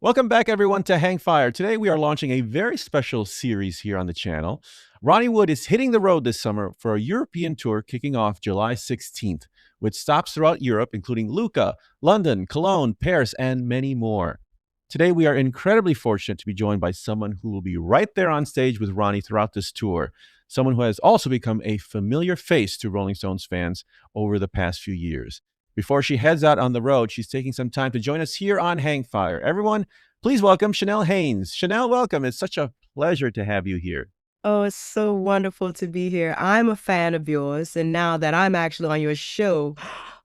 Welcome back, everyone, to Hang Fire. Today, we are launching a very special series here on the channel. Ronnie Wood is hitting the road this summer for a European tour kicking off July 16th, with stops throughout Europe, including Lucca, London, Cologne, Paris, and many more. Today, we are incredibly fortunate to be joined by someone who will be right there on stage with Ronnie throughout this tour, someone who has also become a familiar face to Rolling Stones fans over the past few years. Before she heads out on the road, she's taking some time to join us here on Hang Fire. Everyone, please welcome Chanel Haynes. Chanel, welcome. It's such a pleasure to have you here. Oh, it's so wonderful to be here. I'm a fan of yours, and now that I'm actually on your show,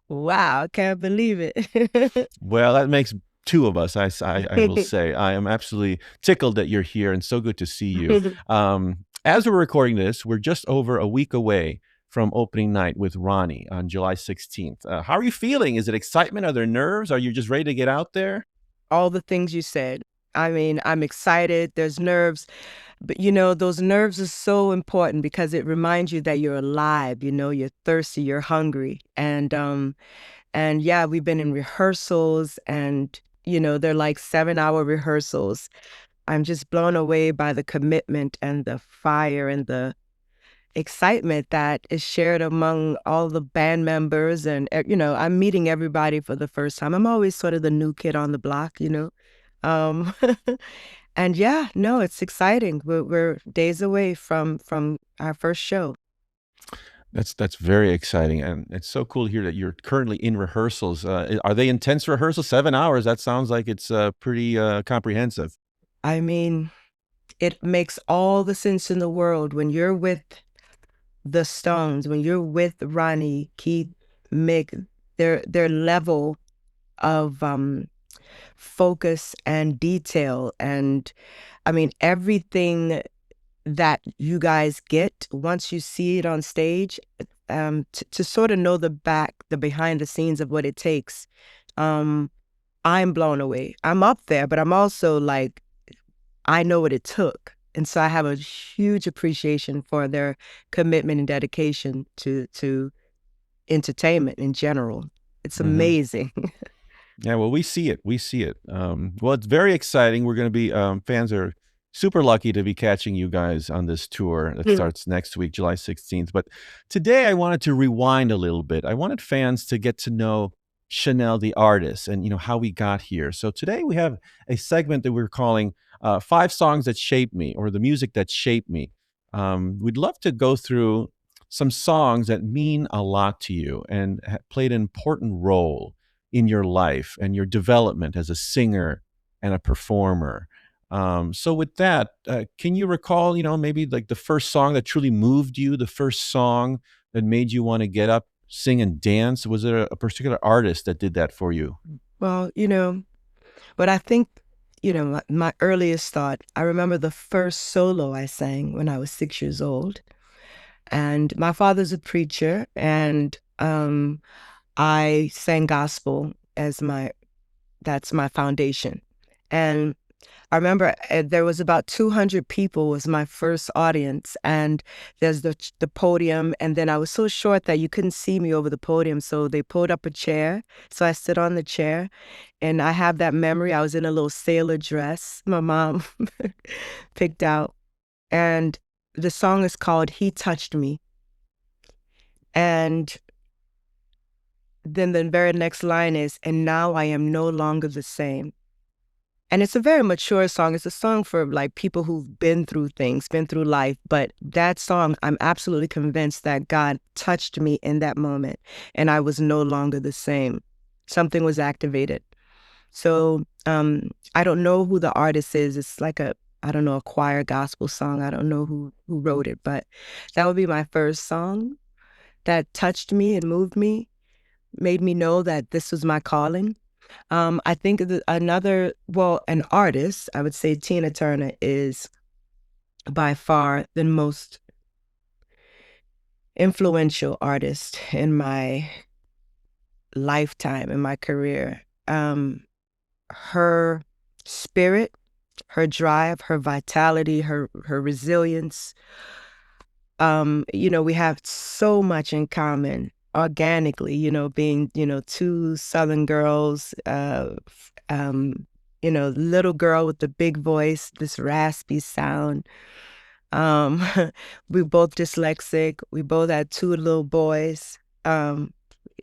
wow, I can't believe it. Well, that makes two of us, I will say. I am absolutely tickled that you're here and so good to see you. As we're recording this, we're just over a week away from opening night with Ronnie on July 16th. How are you feeling? Is it excitement? Are there nerves? Are you just ready to get out there? All the things you said. I mean, I'm excited, there's nerves, but those nerves are so important because it reminds you that you're alive, you're thirsty, you're hungry. And yeah, we've been in rehearsals and they're like 7-hour rehearsals. I'm just blown away by the commitment and the fire and the excitement that is shared among all the band members. And, I'm meeting everybody for the first time. I'm always sort of the new kid on the block. Um, and yeah, no, it's exciting. We're days away from our first show. That's very exciting, and it's so cool to hear that you're currently in rehearsals. Are they intense rehearsals? 7 hours? That sounds like it's pretty comprehensive. I mean, it makes all the sense in the world when you're with the Stones, when you're with Ronnie, Keith, Mick, their level of focus and detail. And I mean, everything that you guys get once you see it on stage, to sort of know the behind the scenes of what it takes. I'm blown away. I'm up there, but I'm also like, I know what it took. And so I have a huge appreciation for their commitment and dedication to entertainment in general. It's Hmm. amazing. Yeah, well, we see it. We see it. Well, it's very exciting. We're going to be fans are super lucky to be catching you guys on this tour that starts next week, July 16th. But today, I wanted to rewind a little bit. I wanted fans to get to know Chanel, the artist, and how we got here. So today, we have a segment that we're calling "Five Songs That Shaped Me" or "The Music That Shaped Me." We'd love to go through some songs that mean a lot to you and played an important role in your life and your development as a singer and a performer. So with that, can you recall, maybe like the first song that truly moved you, the first song that made you want to get up, sing and dance? Was there a particular artist that did that for you? Well, but I think, my earliest thought, I remember the first solo I sang when I was 6 years old. And my father's a preacher, and I sang gospel as that's my foundation. And I remember there was about 200 people was my first audience, and there's the podium, and then I was so short that you couldn't see me over the podium, so they pulled up a chair, so I stood on the chair, and I have that memory. I was in a little sailor dress my mom picked out, and the song is called "He Touched Me," and then the very next line is, "And now I am no longer the same." And it's a very mature song. It's a song for like people who've been through things, been through life. But that song, I'm absolutely convinced that God touched me in that moment and I was no longer the same. Something was activated. So I don't know who the artist is. It's like I don't know, a choir gospel song. I don't know who wrote it, but that would be my first song that touched me and moved me, made me know that this was my calling. I think an artist, I would say Tina Turner is by far the most influential artist in my lifetime, in my career. Her spirit, her drive, her vitality, her resilience. We have so much in common organically, being, two Southern girls, little girl with the big voice, this raspy sound. Um, we both dyslexic. We both had two little boys.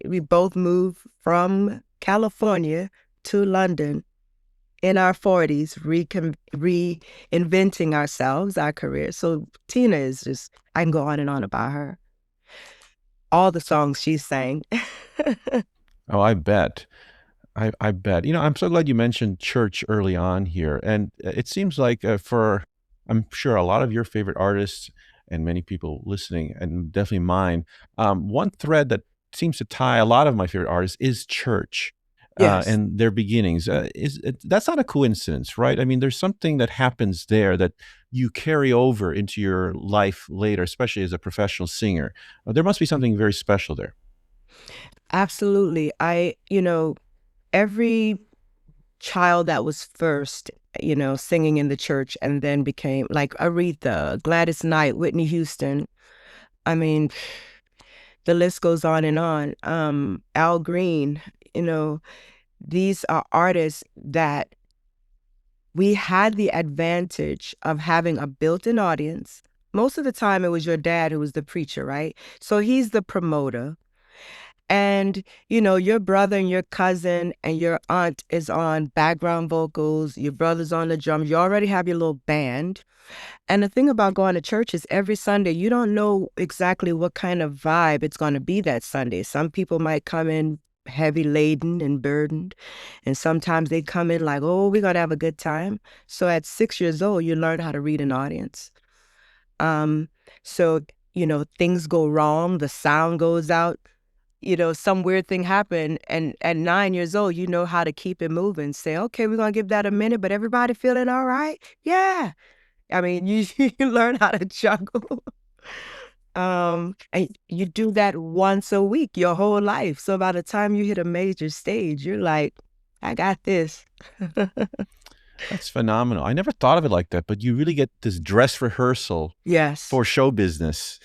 We both moved from California to London in our 40s, reinventing ourselves, our career. So Tina is just, I can go on and on about her. All the songs she sang. Oh, I bet. I bet. I'm so glad you mentioned church early on here. And it seems like I'm sure a lot of your favorite artists and many people listening, and definitely mine, one thread that seems to tie a lot of my favorite artists is church. Yes. And their beginnings that's not a coincidence, right? I mean, there's something that happens there that you carry over into your life later, especially as a professional singer. There must be something very special there. Absolutely. Every child that was first, singing in the church and then became like Aretha, Gladys Knight, Whitney Houston. I mean, the list goes on and on. Al Green, these are artists that we had the advantage of having a built-in audience. Most of the time it was your dad who was the preacher, right? So he's the promoter. And, your brother and your cousin and your aunt is on background vocals, your brother's on the drums, you already have your little band. And the thing about going to church is every Sunday, you don't know exactly what kind of vibe it's going to be that Sunday. Some people might come in heavy laden and burdened. And sometimes they come in like, oh, we're going to have a good time. So at 6 years old, you learn how to read an audience. So, things go wrong, the sound goes out, some weird thing happened, and at 9 years old, you know how to keep it moving. Say, okay, we're gonna give that a minute, but everybody feeling all right? Yeah. I mean, you learn how to juggle. And you do that once a week your whole life. So by the time you hit a major stage, you're like, I got this. That's phenomenal. I never thought of it like that, but you really get this dress rehearsal Yes. for show business,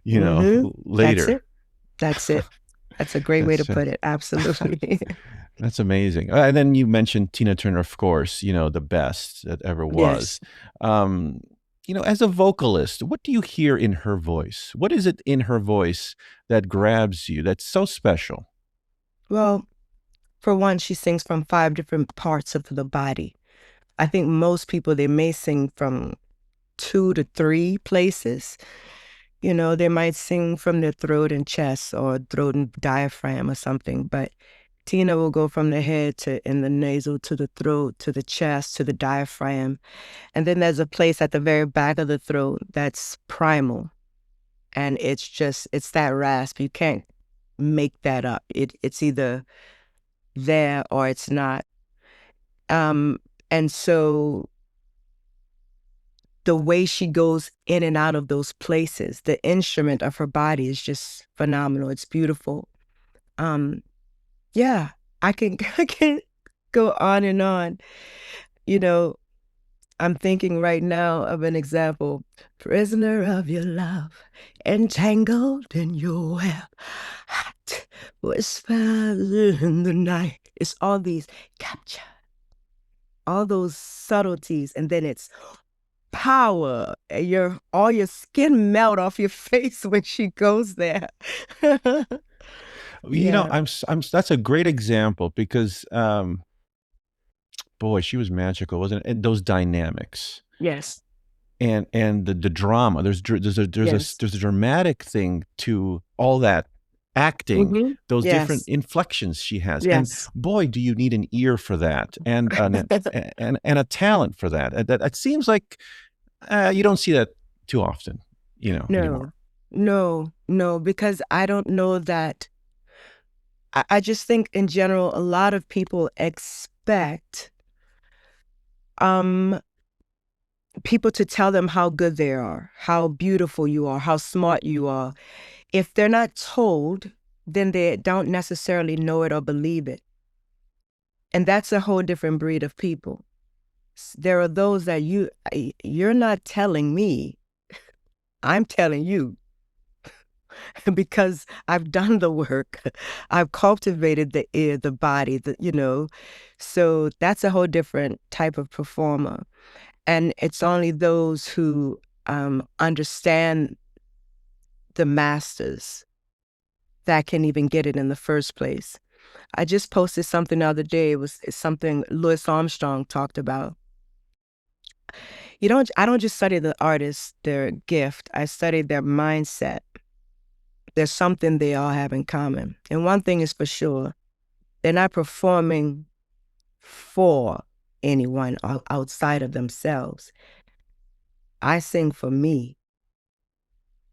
That's later. it. That's it. That's a great way to put it. Absolutely. That's amazing. And then you mentioned Tina Turner, of course, the best that ever was. Yes. As a vocalist, what do you hear in her voice? What is it in her voice that grabs you, that's so special? Well, for one, she sings from 5 different parts of the body. I think most people, they may sing from 2 to 3 places. They might sing from their throat and chest or throat and diaphragm or something, but Tina will go from the head to in the nasal to the throat to the chest to the diaphragm. And then there's a place at the very back of the throat that's primal. And it's that rasp. You can't make that up. It's either there or it's not. And so the way she goes in and out of those places, the instrument of her body is just phenomenal. It's beautiful. Yeah, I can go on and on. I'm thinking right now of an example. Prisoner of your love, entangled in your web, hot whispers in the night. It's all these capture, all those subtleties, and then it's power. All your skin melt off your face when she goes there. I'm that's a great example because boy, she was magical, wasn't it? And those dynamics. Yes. And the drama. There's a dramatic thing to all that acting, those different inflections she has. And boy, do you need an ear for that and and a talent for that. It seems like you don't see that too often, anymore. No, because I don't know that. I just think in general, a lot of people expect people to tell them how good they are, how beautiful you are, how smart you are. If they're not told, then they don't necessarily know it or believe it. And that's a whole different breed of people. There are those that you're not telling me, I'm telling you. because I've done the work. I've cultivated the ear, the body, so that's a whole different type of performer. And it's only those who understand the masters that can even get it in the first place. I just posted something the other day. It's something Louis Armstrong talked about. I don't just study the artist, their gift. I study their mindset. There's something they all have in common. And one thing is for sure, they're not performing for anyone outside of themselves. I sing for me.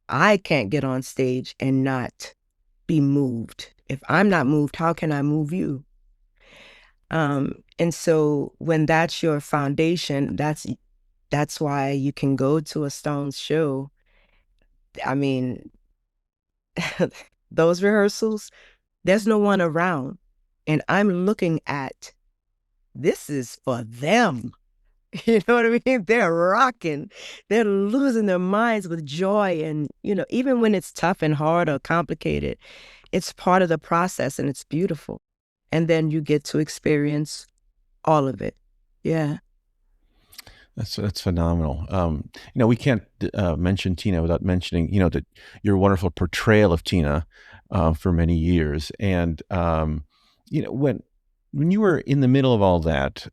I can't get on stage and not be moved. If I'm not moved, how can I move you? And so when that's your foundation, that's why you can go to a Stones show. I mean, those rehearsals, there's no one around. And I'm looking at, this is for them. You know what I mean? They're rocking. They're losing their minds with joy. And, even when it's tough and hard or complicated, it's part of the process and it's beautiful. And then you get to experience all of it. Yeah. That's phenomenal. We can't mention Tina without mentioning, that your wonderful portrayal of Tina for many years. And, when you were in the middle of all that,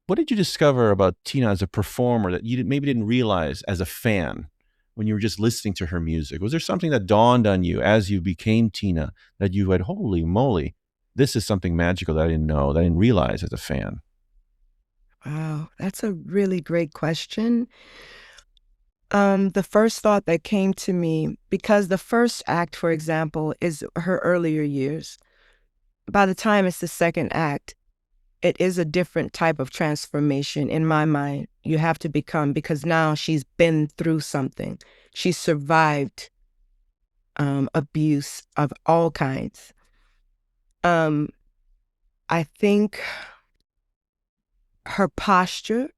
what did you discover about Tina as a performer that you maybe didn't realize as a fan when you were just listening to her music? Was there something that dawned on you as you became Tina that you had, holy moly, this is something magical that I didn't know, that I didn't realize as a fan? Wow, that's a really great question. The first thought that came to me, because the first act, for example, is her earlier years. By the time it's the second act, it is a different type of transformation in my mind. You have to become, because now she's been through something. She's survived abuse of all kinds. I think her posture,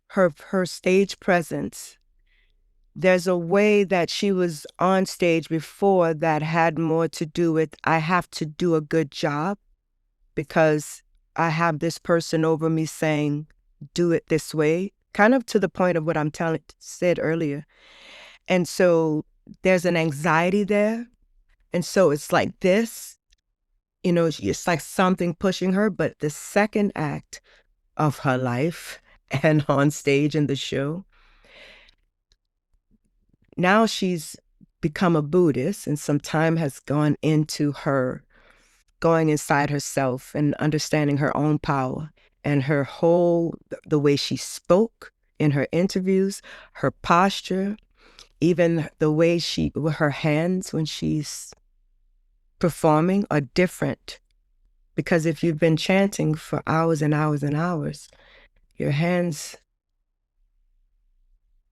her stage presence, there's a way that she was on stage before that had more to do with, I have to do a good job because I have this person over me saying, do it this way, kind of to the point of what said earlier. And so there's an anxiety there. And so it's like this, it's like something pushing her. But the second act of her life and on stage in the show, now she's become a Buddhist, and some time has gone into her going inside herself and understanding her own power and the way she spoke in her interviews, her posture, even the way with her hands when she's performing are different. Because if you've been chanting for hours and hours and hours, your hands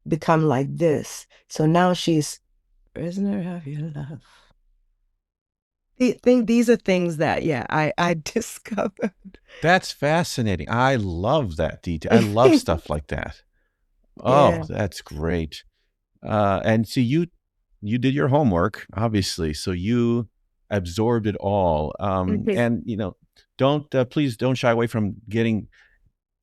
become like this. So now she's, prisoner of your love. These are things that, I discovered. That's fascinating. I love that detail. I love stuff like that. Oh, Yeah. that's great. And so you did your homework, obviously. So you absorbed it all. And please don't shy away from getting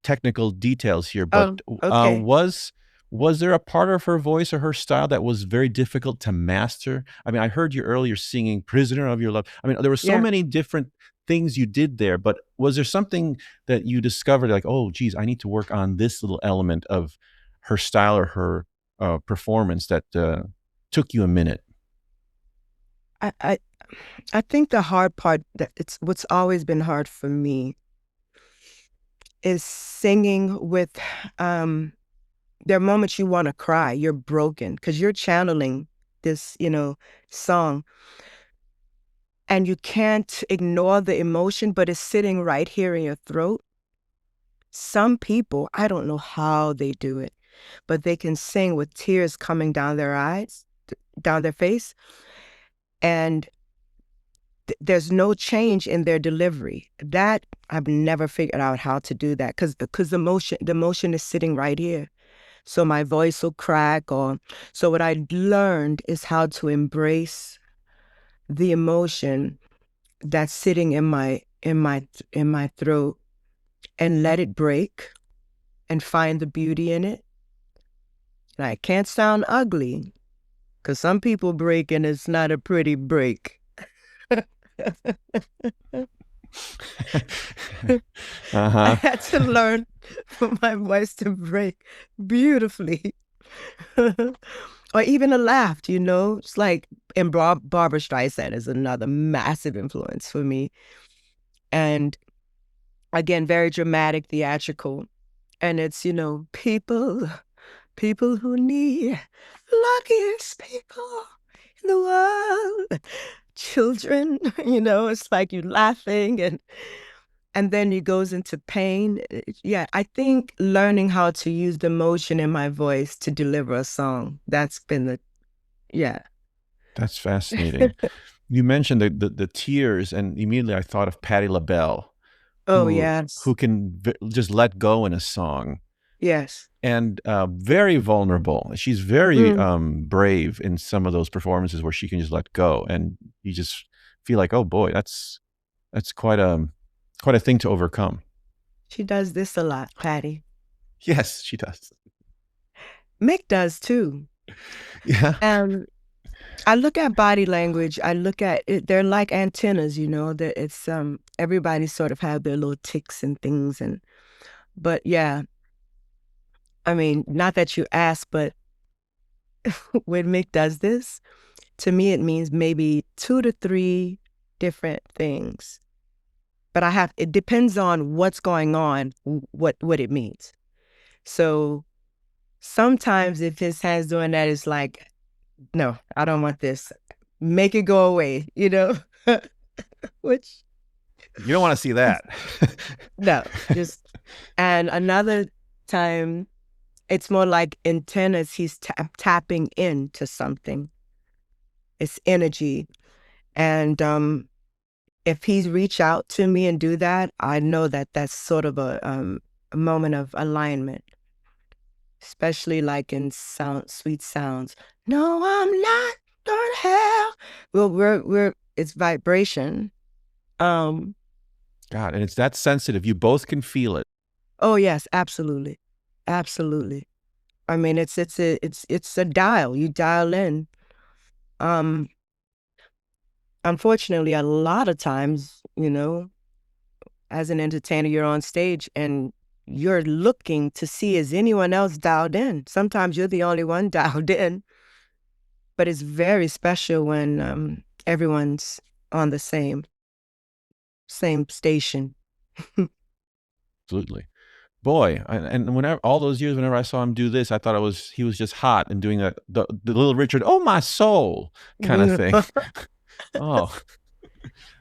technical details here. But okay. was there a part of her voice or her style that was very difficult to master? I mean, I heard you earlier singing "Prisoner of Your Love." I mean, there were so many different things you did there, but was there something that you discovered like, oh, geez, I need to work on this little element of her style or her performance that took you a minute? I think the hard part, it's what's always been hard for me, is singing with, there are moments you want to cry, you're broken, because you're channeling this, song. And you can't ignore the emotion, but it's sitting right here in your throat. Some people, I don't know how they do it, but they can sing with tears coming down their eyes, down their face. And there's no change in their delivery. That I've never figured out how to do that because the emotion is sitting right here. so my voice will crack. Or so what I learned is how to embrace the emotion that's sitting in my throat and let it break and find the beauty in it. And I can't sound ugly, because some people break and it's not a pretty break. I had to learn for my voice to break beautifully. Or even a laugh, it's like, and Barbara Streisand is another massive influence for me. And again, very dramatic, theatrical. And it's, people who need luckiest people in the world, children, it's like you laughing and then he goes into pain. Yeah, I think learning how to use the emotion in my voice to deliver a song, that's been yeah. That's fascinating. You mentioned the tears, and immediately I thought of Patti LaBelle, Oh, who yes. can just let go in a song, Yes. and very vulnerable. She's very Mm. brave in some of those performances where she can just let go, and you just feel like, oh boy, that's quite a thing to overcome. She does this a lot, Patti. Yes, she does. Mick does too. Yeah. And I look at body language. I look at it. They're like antennas, that it's everybody sort of have their little ticks and things. But yeah, I mean, not that you asked, but when Mick does this, to me, it means maybe 2 to 3 different things. But it depends on what's going on, what it means. So sometimes if his hand's doing that, it's like, no, I don't want this. Make it go away, which. You don't want to see that. No, and another time, it's more like antennas. He's tapping into something. It's energy. And if he's reach out to me and do that, I know that that's sort of a moment of alignment, especially like in sweet sounds. No, I'm not going to hell. Well, it's vibration. God, and it's that sensitive. You both can feel it. Oh yes, absolutely, absolutely. I mean, it's a dial. You dial in. Unfortunately, a lot of times, as an entertainer, you're on stage and you're looking to see, is anyone else dialed in? Sometimes you're the only one dialed in, but it's very special when everyone's on the same station. Absolutely. Boy, and whenever all those years, whenever I saw him do this, I thought he was just hot and doing the Little Richard, oh my soul kind of thing. Oh,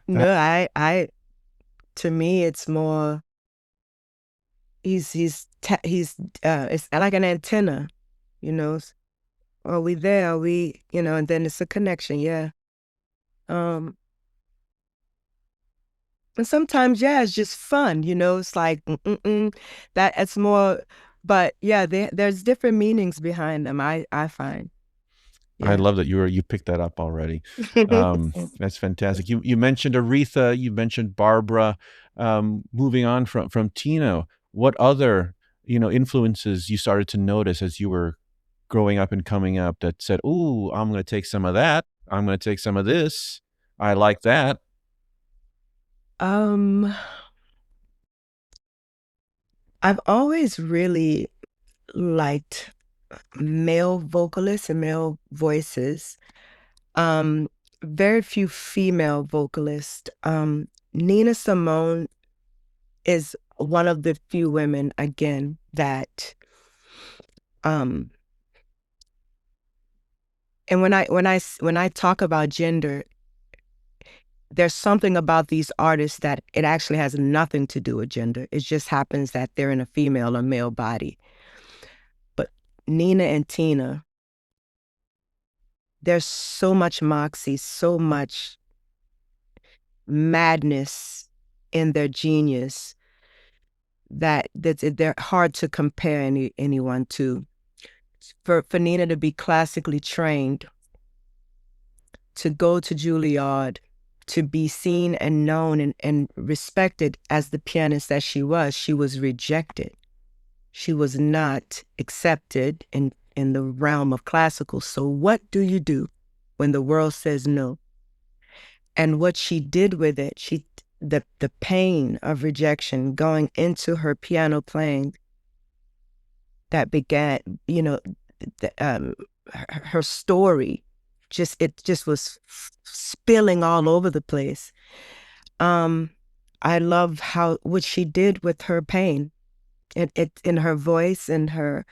No, to me, it's more. It's like an antenna, Are we there? Are we, and then it's a connection, yeah. And sometimes, yeah, it's just fun, it's like, that it's more, but yeah, there's different meanings behind them, I find. I Yeah. love that you picked that up already. That's fantastic. You mentioned Aretha, you mentioned Barbara. Moving on from Tina, what other influences you started to notice as you were growing up and coming up that said, "Ooh, I'm going to take some of that. I'm going to take some of this. I like that." I've always really liked male vocalists and male voices. Very few female vocalists. Nina Simone is one of the few women, again, that and when I talk about gender, there's something about these artists that it actually has nothing to do with gender. It just happens that they're in a female or male body. But Nina and Tina, there's so much moxie, so much madness in their genius that they're hard to compare anyone to. for Nina to be classically trained, to go to Juilliard, to be seen and known and respected as the pianist that she was rejected. She was not accepted in the realm of classical. So what do you do when the world says no? And what she did with it, the pain of rejection going into her piano playing that began, her story, it just was spilling all over the place. I love what she did with her pain, in her voice, in her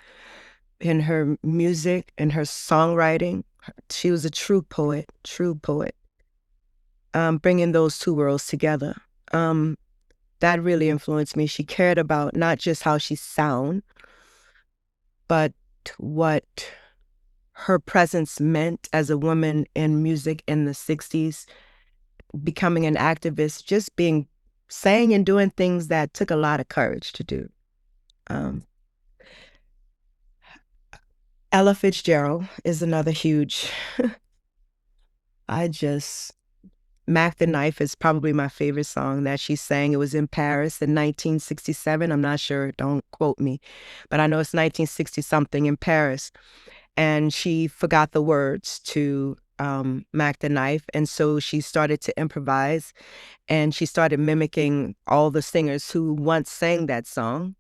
music, in her songwriting. She was a true poet. Bringing those two worlds together. That really influenced me. She cared about not just how she sound, but what her presence meant as a woman in music in the 60s, becoming an activist, just saying and doing things that took a lot of courage to do. Ella Fitzgerald is another huge. Mac the Knife is probably my favorite song that she sang. It was in Paris in 1967. I'm not sure, don't quote me, but I know it's 1960 something in Paris. And she forgot the words to Mac the Knife. And so she started to improvise, and she started mimicking all the singers who once sang that song,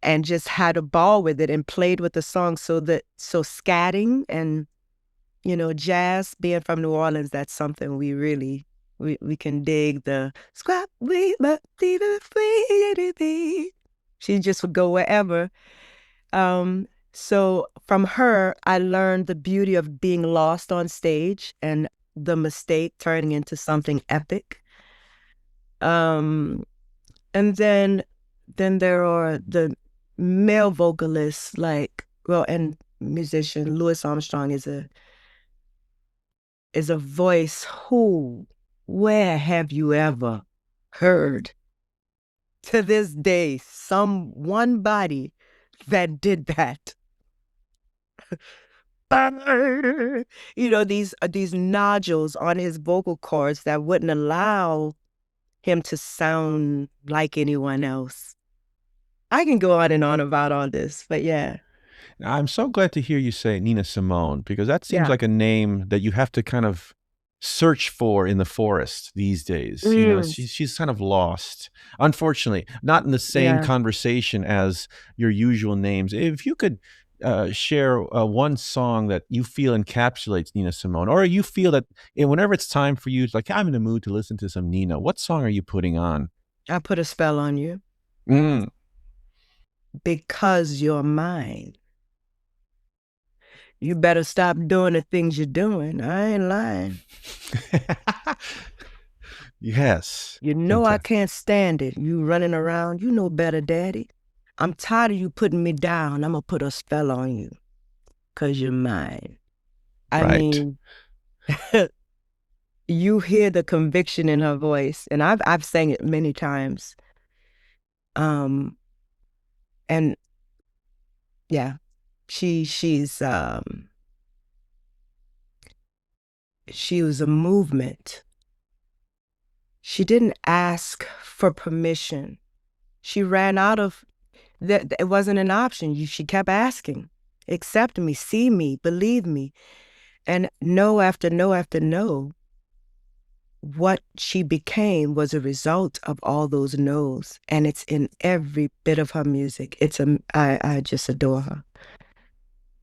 and just had a ball with it and played with the song. So scatting and jazz, being from New Orleans, that's something we can dig. The scrap she just would go wherever. So from her, I learned the beauty of being lost on stage and the mistake turning into something epic. And then there are the male vocalists and musician. Louis Armstrong is a voice where have you ever heard to this day one body that did that? These nodules on his vocal cords that wouldn't allow him to sound like anyone else. I can go on and on about all this, but yeah. I'm so glad to hear you say Nina Simone, because that seems like a name that you have to kind of search for in the forest these days. She's kind of lost, unfortunately, not in the same conversation as your usual names. If you could share one song that you feel encapsulates Nina Simone, or you feel that whenever it's time for you, it's like, I'm in the mood to listen to some Nina, what song are you putting on? I Put a Spell on You. Because you're mine. You better stop doing the things you're doing. I ain't lying. Yes. I can't stand it. You running around. You know better, Daddy. I'm tired of you putting me down. I'm going to put a spell on you because you're mine. I mean, you hear the conviction in her voice, and I've sang it many times. And yeah, she was a movement. She didn't ask for permission. She ran out of that. It wasn't an option. She kept asking, accept me, see me, believe me. And no after no after no, what she became was a result of all those no's. And it's in every bit of her music. I just adore her.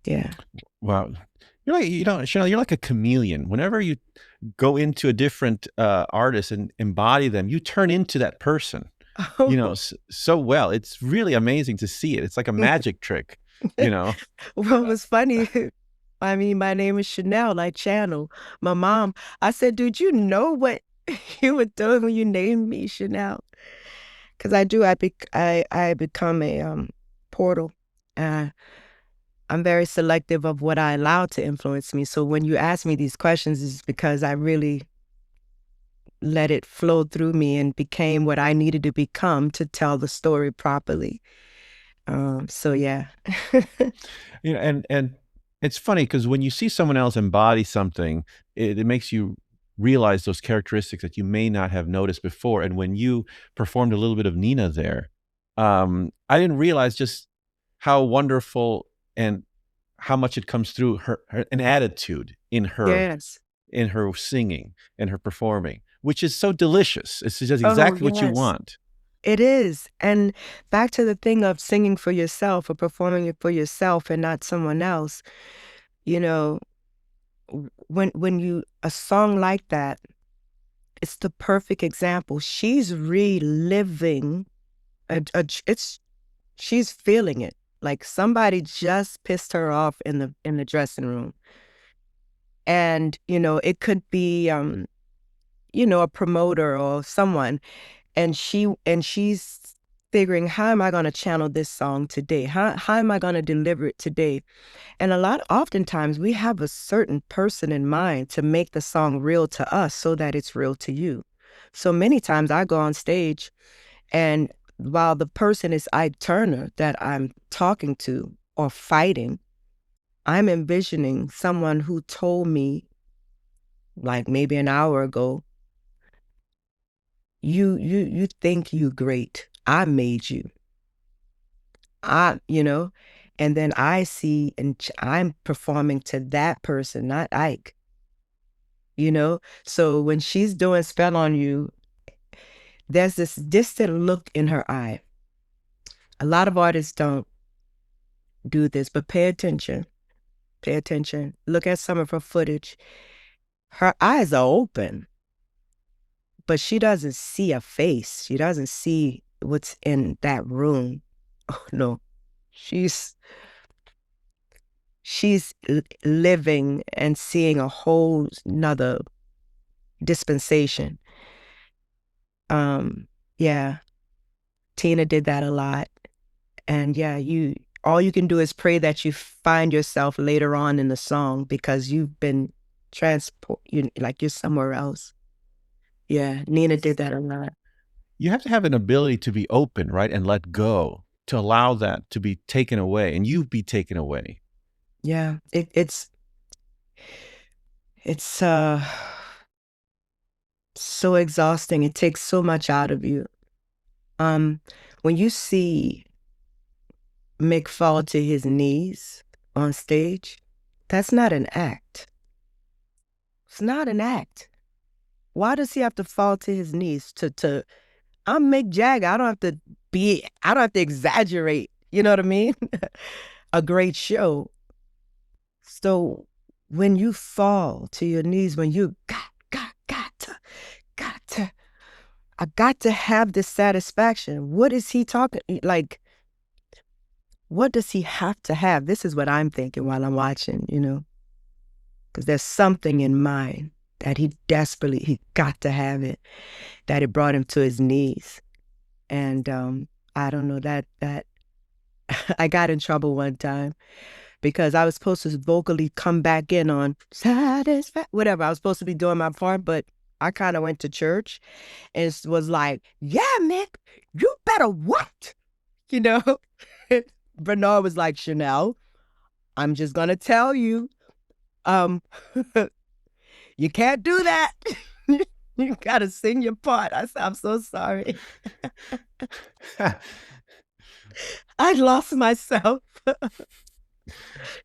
Yeah. Wow. You're like, Chanel, you're like a chameleon. Whenever you go into a different artist and embody them, you turn into that person, so well. It's really amazing to see it. It's like a magic trick, Well, it was funny. I mean, my name is Chanel, like Channel. My mom, I said, dude, you know what you were doing when you named me Chanel? Because I become a portal. I'm very selective of what I allow to influence me. So when you ask me these questions, it's because I really let it flow through me and became what I needed to become to tell the story properly. So yeah. And it's funny because when you see someone else embody something, it makes you realize those characteristics that you may not have noticed before. And when you performed a little bit of Nina there, I didn't realize just how wonderful and how much it comes through her an attitude Yes. in her singing and her performing, which is so delicious. It's just Oh, exactly what you yes. want. It is. And back to the thing of singing for yourself or performing it for yourself and not someone else, you know, when you a song like that, it's the perfect example. She's reliving it's she's feeling it. Like somebody just pissed her off in the dressing room. And, it could be a promoter or someone, and she's figuring, how am I going to channel this song today? How am I going to deliver it today? And oftentimes we have a certain person in mind to make the song real to us so that it's real to you. So many times I go on stage, and while the person is Ike Turner that I'm talking to or fighting, I'm envisioning someone who told me, like maybe an hour ago, you think you great. I made you. I, you know, and then I see, and I'm performing to that person, not Ike, So when she's doing Spell on You, there's this distant look in her eye. A lot of artists don't do this, but pay attention. Pay attention. Look at some of her footage. Her eyes are open, but she doesn't see a face. She doesn't see what's in that room. Oh, no. She's living and seeing a whole nother dispensation. Yeah, Tina did that a lot. And yeah, all you can do is pray that you find yourself later on in the song because you've been like you're somewhere else. Yeah, Nina did that a lot. You have to have an ability to be open, right? And let go, to allow that to be taken away and you be taken away. Yeah, it's so exhausting. It takes so much out of you. When you see Mick fall to his knees on stage, that's not an act. It's not an act. Why does he have to fall to his knees to I'm Mick Jagger. I don't have to exaggerate. You know what I mean? A great show. So when you fall to your knees, when you I got to have this satisfaction. What is he talking? Like, what does he have to have? This is what I'm thinking while I'm watching, because there's something in mind that he got to have it, that it brought him to his knees. And I don't know, that I got in trouble one time because I was supposed to vocally come back in on whatever. I was supposed to be doing my part, but I kind of went to church and was like, yeah, Mick, you better what? Bernard was like, Chanel, I'm just going to tell you, you can't do that. You got to sing your part. I said, I'm so sorry. I lost myself.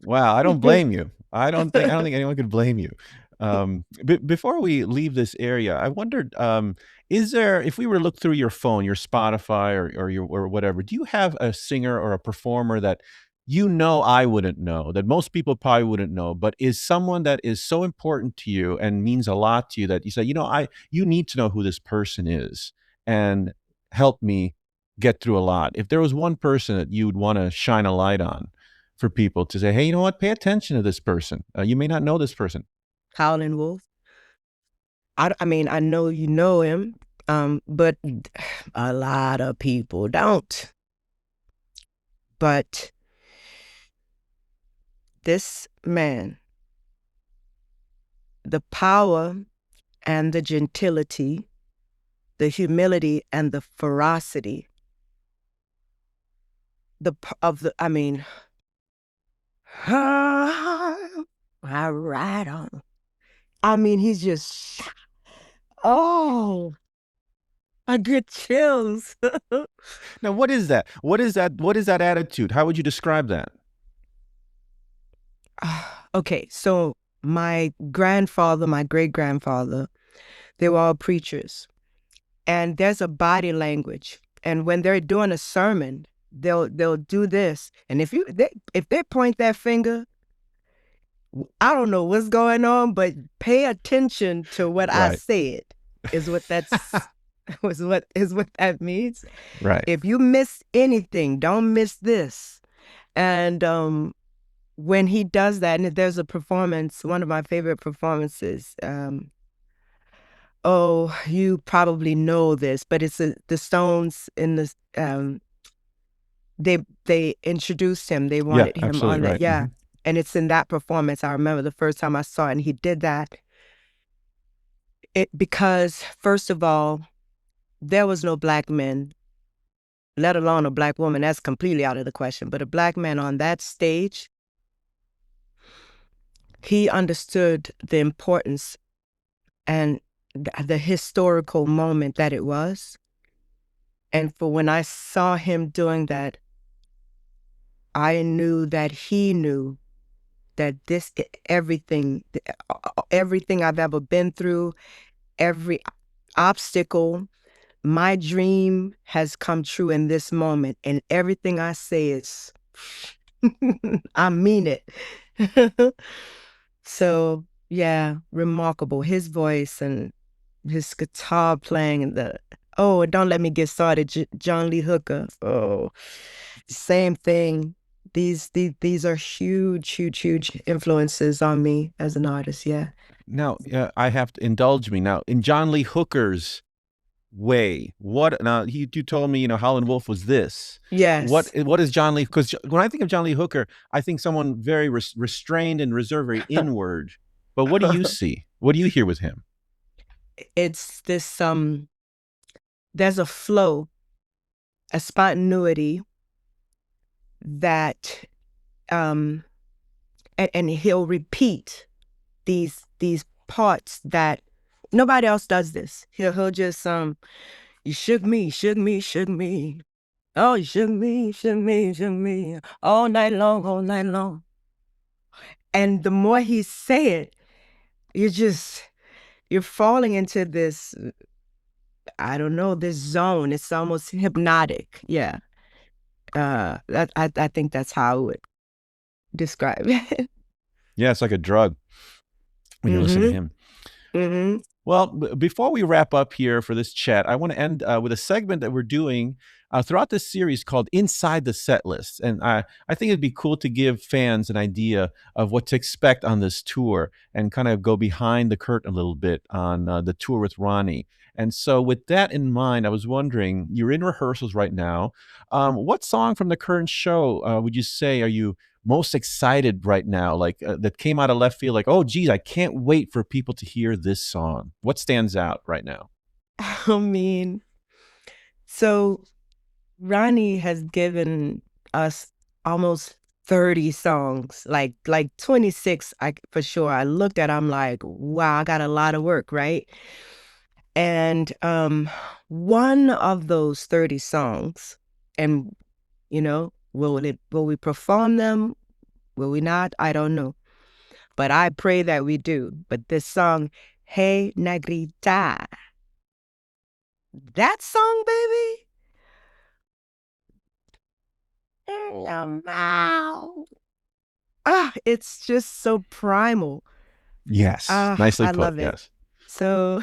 Wow, I don't blame you. I don't think anyone could blame you. Before we leave this area, I wondered, is there, if we were to look through your phone, your Spotify or whatever, do you have a singer or a performer that I wouldn't know, that most people probably wouldn't know, but is someone that is so important to you and means a lot to you that you say, you need to know who this person is and help me get through a lot. If there was one person that you'd want to shine a light on for people to say, hey, you know what? Pay attention to this person. You may not know this person. Howlin Wolf. I mean, I know you know him, but a lot of people don't. But this man, the power and the gentility, the humility and the ferocity I mean, I ride on. I mean, he's just, oh, I get chills. Now, what is that? What is that? What is that attitude? How would you describe that? Okay, so my grandfather, my great grandfather, they were all preachers, and there's a body language. And when they're doing a sermon, they'll do this. And if they point that finger, I don't know what's going on, but pay attention to what I Right. said. Is what that's is what that means. Right. If you miss anything, don't miss this. And when he does that, and there's a performance, one of my favorite performances. Oh, you probably know this, but it's the Stones in the they introduced him. They wanted him absolutely, on that. right. Yeah. And it's in that performance. I remember the first time I saw it, and he did that. Because first of all, there was no black men, let alone a black woman. That's completely out of the question. But a black man on that stage, he understood the importance and the historical moment that it was. And for when I saw him doing that, I knew that he knew that everything I've ever been through, every obstacle, my dream has come true in this moment. And everything I say is, I mean it. So, yeah, remarkable. His voice and his guitar playing and don't let me get started. John Lee Hooker. Oh, same thing. These are huge influences on me as an artist. Yeah. Now, I have to indulge me now in John Lee Hooker's way. What now? You told me, Howlin Wolf was this. Yes. What is John Lee? Because when I think of John Lee Hooker, I think someone very restrained and reserved, very inward. But what do you see? What do you hear with him? It's this there's a flow, a spontaneity that and he'll repeat these parts that nobody else does this. He'll just you shook me. Oh, you shook me all night long. And the more he say it, you're falling into this, I don't know, this zone. It's almost hypnotic. Yeah. I think that's how I would describe it. Yeah, it's like a drug when you listen to him. Mm-hmm. Well, before we wrap up here for this chat, I want to end with a segment that we're doing throughout this series called Inside the Set List. And I think it'd be cool to give fans an idea of what to expect on this tour and kind of go behind the curtain a little bit on the tour with Ronnie. And so with that in mind, I was wondering, you're in rehearsals right now. What song from the current show would you say are you most excited right now, like that came out of left field, like, oh geez, I can't wait for people to hear this song? What stands out right now? I mean, so Ronnie has given us almost 30 songs, like 26, for sure. I looked at, I'm like, wow, I got a lot of work, right? And one of those 30 songs, and will we perform them? Will we not? I don't know. But I pray that we do. But this song, Hey Negrita, that song, baby. It's just so primal. Yes, nicely I put. love it. Yes. So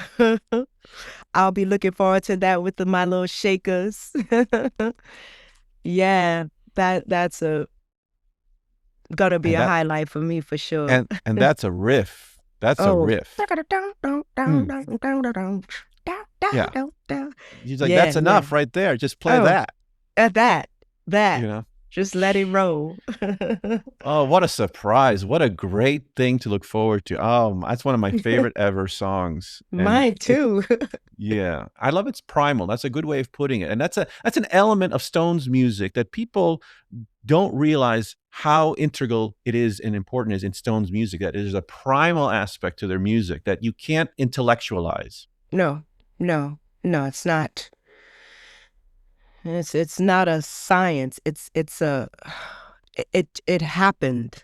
I'll be looking forward to that with my little shakers. Yeah, that's gonna be a highlight for me for sure. And that's a riff. That's a riff. Yeah. He's like, that's enough right there. Just play that. At that. You know. Just let it roll. Oh, what a surprise. What a great thing to look forward to. Oh, that's one of my favorite ever songs. And Mine too. yeah, I love its primal. That's a good way of putting it. And that's an element of Stone's music that people don't realize how integral it is and important it is in Stone's music, that there's a primal aspect to their music that you can't intellectualize. No, no, no, it's not. It's not a science. It's a it happened.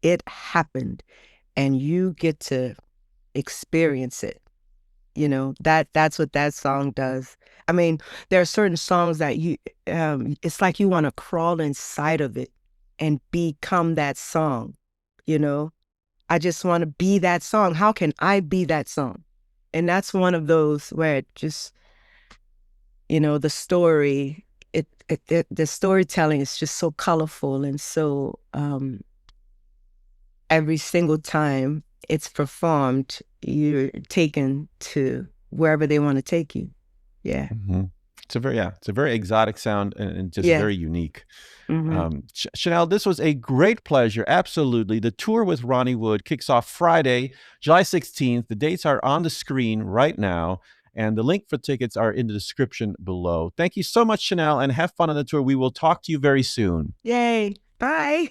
It happened, and you get to experience it. That's what that song does. I mean, there are certain songs that it's like you want to crawl inside of it and become that song. I just want to be that song. How can I be that song? And that's one of those where it just, the story, the storytelling is just so colorful, and so every single time it's performed, you're taken to wherever they want to take you. Yeah. Mm-hmm. It's a very exotic sound and just very unique. Mm-hmm. Chanel, this was a great pleasure. Absolutely. The tour with Ronnie Wood kicks off Friday, July 16th. The dates are on the screen right now, and the link for tickets are in the description below. Thank you so much, Chanel, and have fun on the tour. We will talk to you very soon. Yay. Bye.